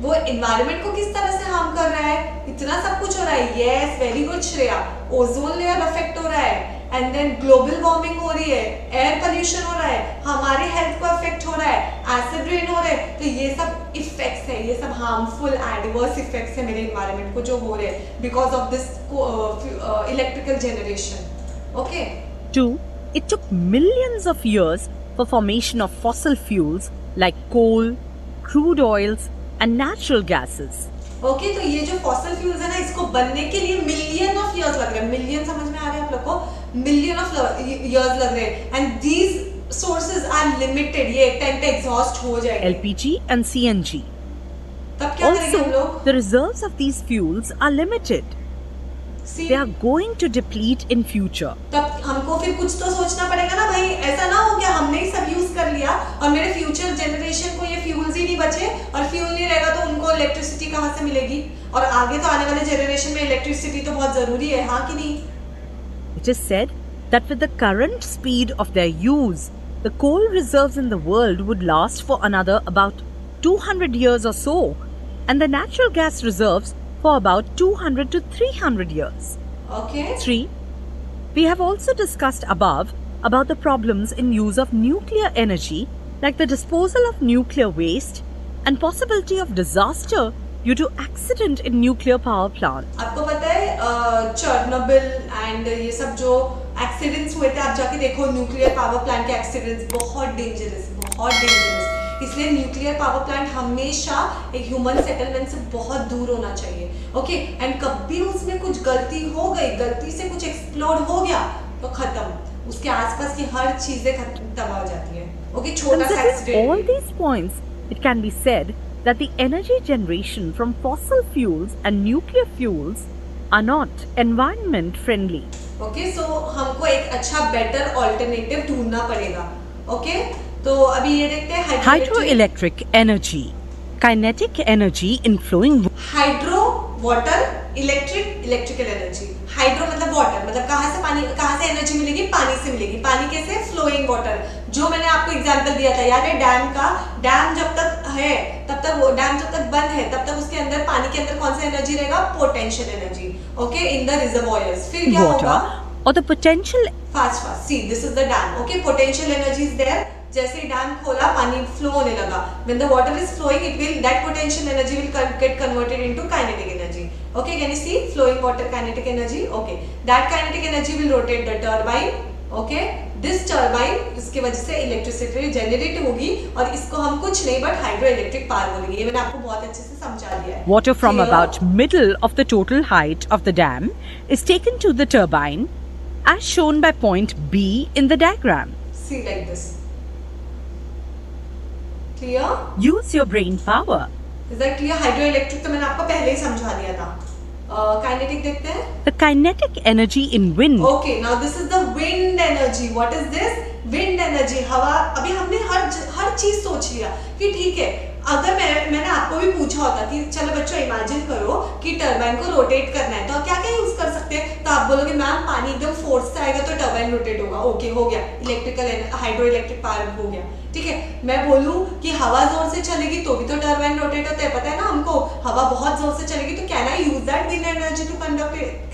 वो एनवायरनमेंट को किस तरह से हार्म कर रहा है? इतना सब कुछ हो रहा है. Yes, very good Shreya. Ozone layer affect हो रहा है, एंड देन ग्लोबल वार्मिंग हो रही है, एयर पोल्यूशन हो रहा है, हमारे हेल्थ को अफेक्ट हो रहा है, एसिड रेन हो रहा है, तो ये सब इफेक्ट्स है, ये सब हार्मफुल एडवर्स इफेक्ट्स है मेरे एनवायरनमेंट को जो हो रहे हैं because of this electrical generation. Okay. 2. It took millions of years for formation of fossil fuels like coal, crude oils and natural gases. Okay, तो ये जो फॉसिल फ्यूल्स है ना, इसको बनने के लिए मिलियन ऑफ इयर्स लग रहे हैं. मिलियन समझ में आ रहे हैं आप लोग को? मिलियन ऑफ इयर्स लग रहे हैं. And these sources are limited. ये एक टाइम पे एग्जॉस्ट हो जाएंगे. LPG and CNG. तब क्या करेंगे हम Also, लोग? the reserves of these fuels are limited. See, They are going to deplete in future. तब हमको फिर कुछ तो सोचना पड़ेगा ना भाई. ऐसा ना हो कि हमने ही सब यूज कर लिया और मेरे फ्यूचर जनरेशन को ये फ्यूल्स ही नहीं बचे, और फ्यूल नहीं रहेगा तो उनको इलेक्ट्रिसिटी कहाँ से मिलेगी? और आगे तो आने वाले जनरेशन में इलेक्ट्रिसिटी तो बहुत जरूरी है, हाँ कि नहीं? It is said that with the current speed of their use, the coal reserves in the world would last for another about 200 years or so, and the natural gas reserves for about 200 to 300 years. Okay. 3. We have also discussed above about the problems in use of nuclear energy, like the disposal of nuclear waste and possibility of disaster due to accident in nuclear power plant. आपको पता है Chernobyl and ये सब जो accidents हुए थे, आप जाके देखो न्यूक्लियर पावर प्लांट के एक्सीडेंट्स बहुत डेंजरस, बहुत डेंजरस. इसलिए न्यूक्लियर पावर प्लांट हमेशा एक ह्यूमन सेटलमेंट से बहुत दूर होना चाहिए. ओके. एंड कभी उसमें कुछ गलती हो गई, गलती से कुछ एक्सप्लोड हो गया तो खत्म, उसके आसपास की हर चीजें तबाह हो जाती है. ओके. छोटा सा Considering all accident. these points, it can be said that the energy generation from fossil fuels and nuclear fuels are not environment friendly. Okay. So हमको एक अच्छा बेटर ऑल्टरनेटिव ढूंढना पड़ेगा. ओके. तो अभी ये देखते हैं Hydroelectric energy, kinetic energy in flowing hydro water, electrical energy. Hydro मतलब वाटर, मतलब कहाँ से एनर्जी मिलेगी? पानी से मिलेगी. पानी कैसे? Flowing water. जो मैंने आपको एग्जांपल दिया था, याद है डैम का? डैम जब तक है तब तक, वो डैम जब तक बंद है तब तक उसके अंदर, पानी के अंदर कौन सा एनर्जी रहेगा? Potential energy. Okay. In the reservoirs. फिर क्या होगा? water or the potential fast. See, this is the dam. Okay. Potential energy is there. जैसे ही डैम खोला, पानी फ्लो होने लगा. When the water is flowing, it will, that potential energy will get converted into kinetic energy. Okay, can you see? Flowing water, kinetic energy. Okay, that kinetic energy will rotate the turbine. Okay, this turbine, इसके वजह से electricity generate होगी, और इसको हम कुछ नहीं but hydro electric power बोलेंगे. ये मैंने आपको बहुत अच्छे से समझा दिया है. water from Clear? about middle of the total height of the dam is taken to the turbine as shown by point B in the diagram. See like this. Clear? Use your brain power. Is that clear? Hydro electric तो मैंने आपको पहले ही समझा दिया था. Kinetic देखते हैं. The kinetic energy in wind Okay, now this is the wind energy. What is this? Wind energy. हवा. अभी हमने हर चीज सोच लिया कि ठीक है, अगर मैंने आपको भी पूछा होता कि चलो बच्चों इमेजिन करो कि टरबाइन को रोटेट करना है, तो क्या क्या यूज कर सकते हैं? तो आप बोलोगे मैम पानी एकदम फोर्स से आएगा तो टरबाइन रोटेट होगा. ओके, हो गया. इलेक्ट्रिकल हाइड्रो इलेक्ट्रिक पावर हो गया. ठीक है. मैं बोलूं कि हवा जोर से चलेगी तो भी तो टरबाइन रोटेट होता है, पता है ना हमको. हवा बहुत जोर से चलेगी तो can I use that wind energy to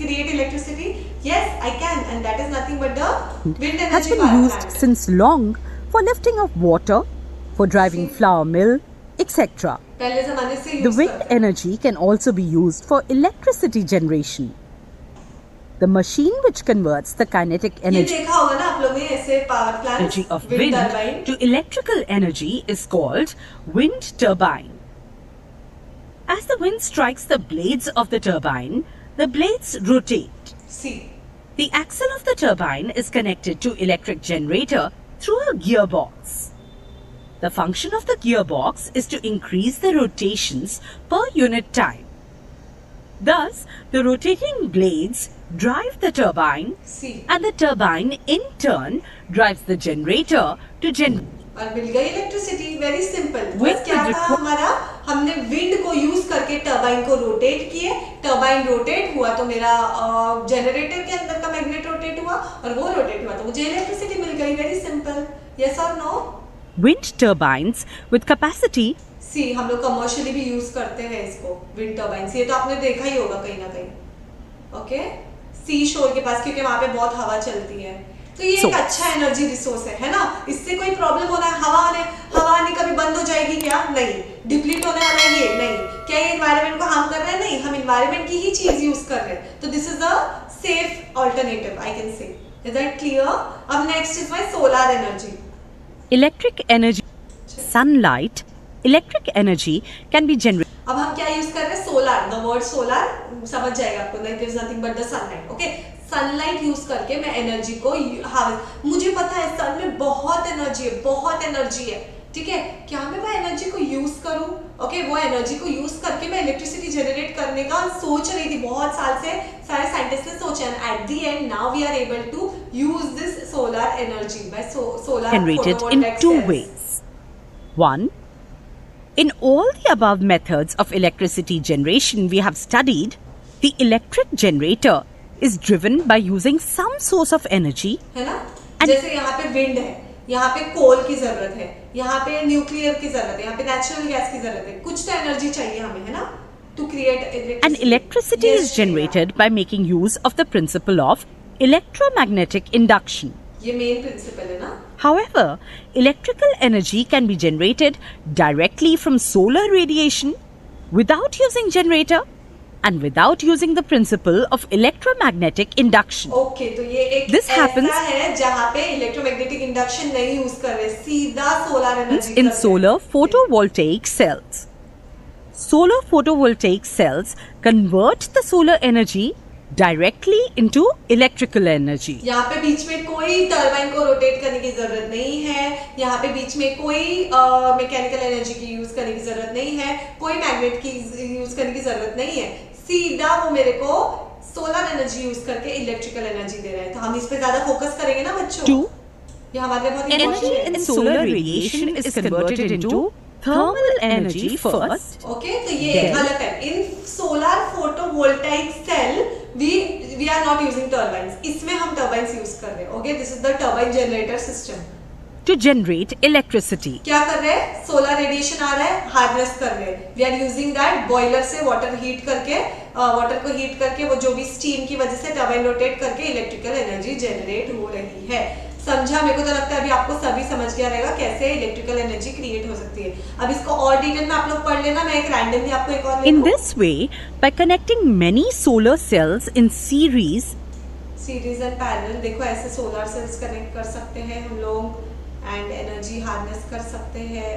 create electricity? Yes, I can, and that is nothing but the wind has energy been power used plant. since long for lifting of water, for driving flour mill, etc. पहले जमाने से The use wind करते हैं. energy can also be used for electricity generation. The machine which converts the kinetic ये energy देखा होगा ना आप लोगों ने ऐसे power plant of wind wind turbine. to electrical energy is called wind turbine. As the wind strikes the blades of the turbine, the blades rotate. See. The axle of the turbine is connected to electric generator through a gearbox. The function of the gearbox is to increase the rotations per unit time. Thus, the rotating blades drive the turbine see. and the turbine in turn drives the generator to generate. और मिल गई electricity. Very simple. Wind बस क्या था हमारा? हमने wind को use करके turbine को रोटेट किए. टरबाइन रोटेट हुआ तो मेरा जनरेटर के अंदर का मैग्नेट रोटेट हुआ, और वो रोटेट हुआ तो मुझे इलेक्ट्रिसिटी मिल गई. Very simple. यस और no? Wind turbines with capacity see, हम लोग कमर्शियली भी यूज करते हैं इसको, विंड टरबाइन. ये तो आपने देखा ही होगा कहीं ना कहीं. ओके. सी शोर के पास, क्योंकि वहां पे बहुत हवा चलती है। तो ये एक अच्छा एनर्जी रिसोर्स है ना। इससे कोई प्रॉब्लम होना है, हवा आने कभी बंद हो जाएगी क्या? नहीं। डिप्लीट होने वाला है ये? नहीं। क्या ये एनवायरनमेंट को हार्म कर रहा है? नहीं, हम एनवायरनमेंट की ही चीज यूज कर रहे हैं। तो this is a safe alternative, I can say. Is that clear? अब next is my solar energy. Electric energy, sunlight, electric energy can be generated. अब हम क्या यूज कर रहे हैं? सोलर। द वर्ड सोलर समझ जाएगा आपको, like there is nothing but the sunlight. Okay, sunlight use करके मैं एनर्जी को हार्वेस्ट, मुझे पता है सन में बहुत एनर्जी है, बहुत एनर्जी है, ठीक है, क्या मैं वो एनर्जी को यूज करूं? ओके, वो एनर्जी को यूज करके मैं इलेक्ट्रिसिटी जनरेट करने का सोच रही थी बहुत साल से, सारे साइंटिस्ट ने सोचा, and at the end now we are able to use this solar energy by solar Generated in two ways. One, in all the above methods of electricity generation we have studied, the electric generator is driven by using some source of energy. है ना? जैसे यहाँ पे wind है, यहाँ पे कोल की जरूरत है, यहाँ पे न्यूक्लियर की जरूरत है, यहाँ पे नेचुरल गैस की जरूरत है, कुछ तो एनर्जी चाहिए हमें, है ना, to create electricity. And electricity Yes, is generated by making use of the principle of electromagnetic induction. ये मेन प्रिंसिपल है ना। However, electrical energy can be generated directly from solar radiation without using generator and without using the principle of electromagnetic induction. Okay, तो ये एक This happens- ऐसा है जहाँ पे इलेक्ट्रोमैग्नेटिक इंडक्शन नहीं यूज कर रहे, सीधा solar energy In solar photovoltaic cells. Solar photovoltaic cells convert the solar energy directly into electrical energy. यहाँ पे बीच में कोई टरबाइन को रोटेट करने की जरूरत नहीं है, यहाँ पे बीच में कोई मैकेनिकल एनर्जी की यूज करने की जरूरत नहीं है, कोई मैग्नेट की यूज करने की जरूरत नहीं है, सीधा वो मेरे को सोलर एनर्जी यूज करके इलेक्ट्रिकल एनर्जी दे रहा है। तो हम इस पे ज्यादा फोकस करेंगे ना बच्चों। 2. ये हमारे लिए बहुत Energy important in solar radiation is converted into thermal energy first. है। ओके, तो ये गलत है। In solar photovoltaic cell we are not using turbines, इसमें हम टर्बाइंस यूज कर रहे हैं। Okay, this is the turbine generator system. To generate electricity. क्या कर रहे हैं? सोलर रेडिएशन आ रहा है, हार्नेस कर रहे हैं। We are using that boiler से वाटर हीट करके, वाटर को हीट करके वो जो भी स्टीम की वजह से टर्बाइन रोटेट करके इलेक्ट्रिकल एनर्जी जनरेट हो रही है। समझा? मेरे को तो लगता है अभी आपको सभी समझ गया रहेगा कैसे इलेक्ट्रिकल एनर्जी क्रिएट हो सकती है। अब इसको और डिटेल में आप लोग पढ़ लेना, मैं एक रैंडमली आपको एक और In this way, by connecting many solar cells in series, series and parallel, देखो ऐसे सोलर सेल्स कनेक्ट कर सकते हैं हम लोग एंड एनर्जी हार्नेस कर सकते हैं।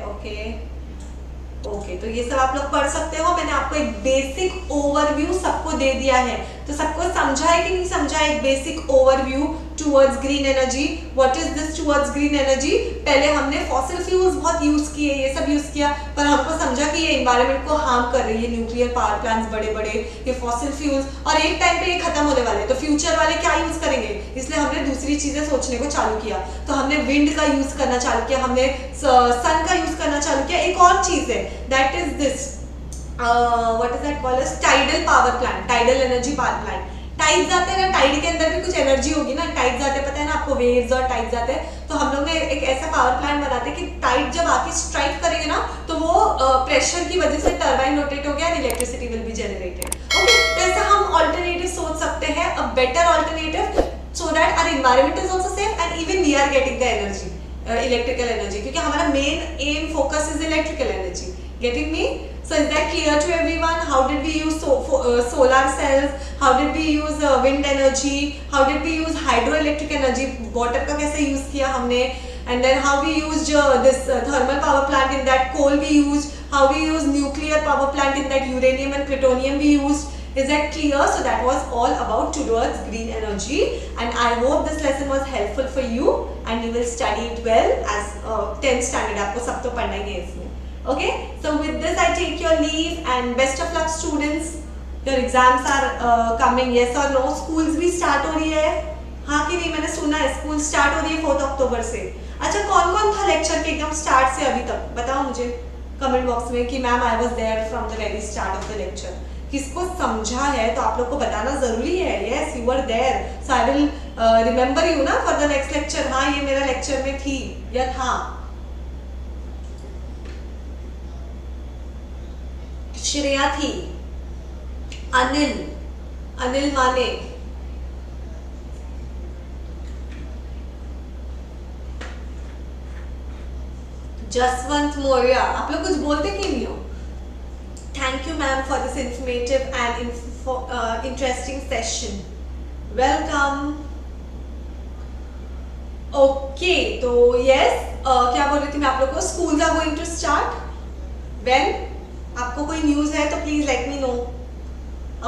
ओके, तो ये सब आप लोग पढ़ सकते हो। मैंने आपको एक बेसिक ओवरव्यू सबको दे दिया है, तो सबको समझा है कि नहीं समझा? एक basic overview towards green energy. What is this towards green energy? पहले हमने फॉसिल फ्यूल्स बहुत यूज किए, ये सब यूज किया, पर हमको समझा कि ये एनवायरनमेंट को हार्म कर रही है, न्यूक्लियर पावर प्लांट्स बड़े बड़े, ये फॉसिल फ्यूल्स, और एक टाइम पे ये खत्म होने वाले हैं, तो फ्यूचर वाले क्या यूज करेंगे? इसलिए हमने दूसरी चीजें सोचने को चालू किया। तो हमने विंड का यूज करना चालू किया, हमने सन का यूज करना चालू किया। एक और चीज है, that is this, what is that called as tidal power plant, tidal energy power plant. Tides आते हैं ना, टाइड के अंदर भी कुछ एनर्जी होगी ना, टाइड्स आते हैं, पता है ना आपको, वेव्स और टाइड्स आते हैं। तो हम लोग ने एक ऐसा पावर प्लांट बनाते हैं कि टाइड जब आके स्ट्राइक करेंगे ना, तो वो प्रेशर की वजह से टरबाइन रोटेट हो गया और electricity will be generated. Okay, तो ऐसा हम ऑल्टरनेटिव सोच सकते हैं, a better alternative, so that our environment is also safe and even we are getting the energy, electrical energy, क्योंकि हमारा main aim focus is electrical energy. Getting me? So is that clear to everyone? How did we use solar cells? How did we use wind energy? How did we use hydroelectric energy? Water का कैसे use किया हमने? And then how we used this thermal power plant, in that coal we used. How we used nuclear power plant, in that uranium and plutonium we used. Is that clear? So that was all about towards green energy, and I hope this lesson was helpful for you and you will study it well as 10th standard. आपको सब तो पढ़ना ही है इसमें। Okay, so with this I take your leave and best of luck students. Your exams are coming, yes or no? Schools भी start हो रही है, हाँ कि नहीं? मैंने सुना है स्कूल स्टार्ट हो रही है 4 अक्टूबर से। अच्छा, कौन कौन था लेक्चर के एकदम स्टार्ट से अभी तक? बताओ मुझे कमेंट बॉक्स में कि ma'am I was there from the very start of the lecture. किसको समझा है तो आप लोग को बताना जरूरी है। Yes, you were there, so I will remember you ना फॉर द नेक्स्ट लेक्चर। हाँ, ये मेरा लेक्चर में थी या था। श्रेया थी, अनिल माने, जसवंत मौर्य, आप लोग कुछ बोलते क्यों नहीं हो? Thank you ma'am for this informative and interesting session, welcome. Okay, तो यस, क्या बोल रही थी मैं आप लोग को, schools are going to start when? आपको कोई न्यूज़ है तो please let me know.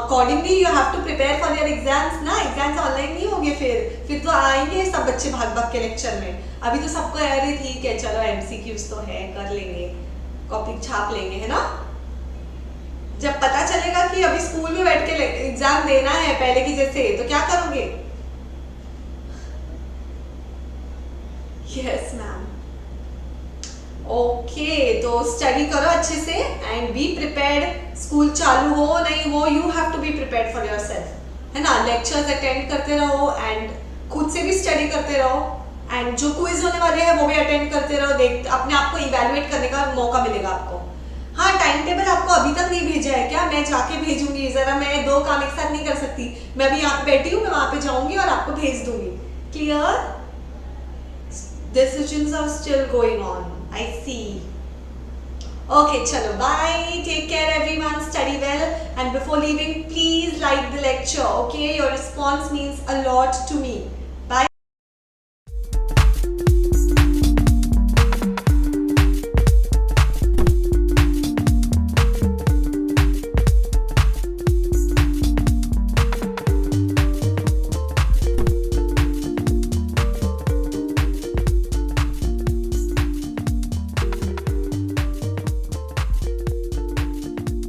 Accordingly you have to prepare for your exams ना, एग्जाम्स ऑनलाइन नहीं होंगे, फिर तो आएंगे सब बच्चे भाग भाग के लेक्चर में। अभी तो सबको अरे ठीक है चलो एमसीक्यूज तो है, कर लेंगे, कॉपी छाप लेंगे, है ना। जब पता चलेगा कि अभी स्कूल में बैठ के एग्जाम देना है पहले की जैसे, तो क्या करोगे? Yes ma'am. ओके, तो स्टडी करो अच्छे से एंड बी प्रिपेयर्ड। स्कूल चालू हो नहीं हो, you have to be prepared for yourself, है ना। लेक्चर्स अटेंड करते रहो एंड खुद से भी स्टडी करते रहो, एंड जो क्विज होने वाले हैं वो भी अटेंड करते रहो। देख अपने आप को इवैल्यूएट करने का मौका मिलेगा आपको। हाँ, टाइम टेबल आपको अभी तक नहीं भेजा है क्या? मैं जाके भेजूंगी, जरा मैं 2 काम एक साथ नहीं कर सकती। मैं अभी यहाँ पे बैठी हूँ, मैं वहां पे जाऊंगी और आपको भेज दूंगी। Clear? Decisions are still going on. I see. Okay, chalo, bye. Take care, everyone. Study well. And before leaving, please like the lecture. Okay, your response means a lot to me.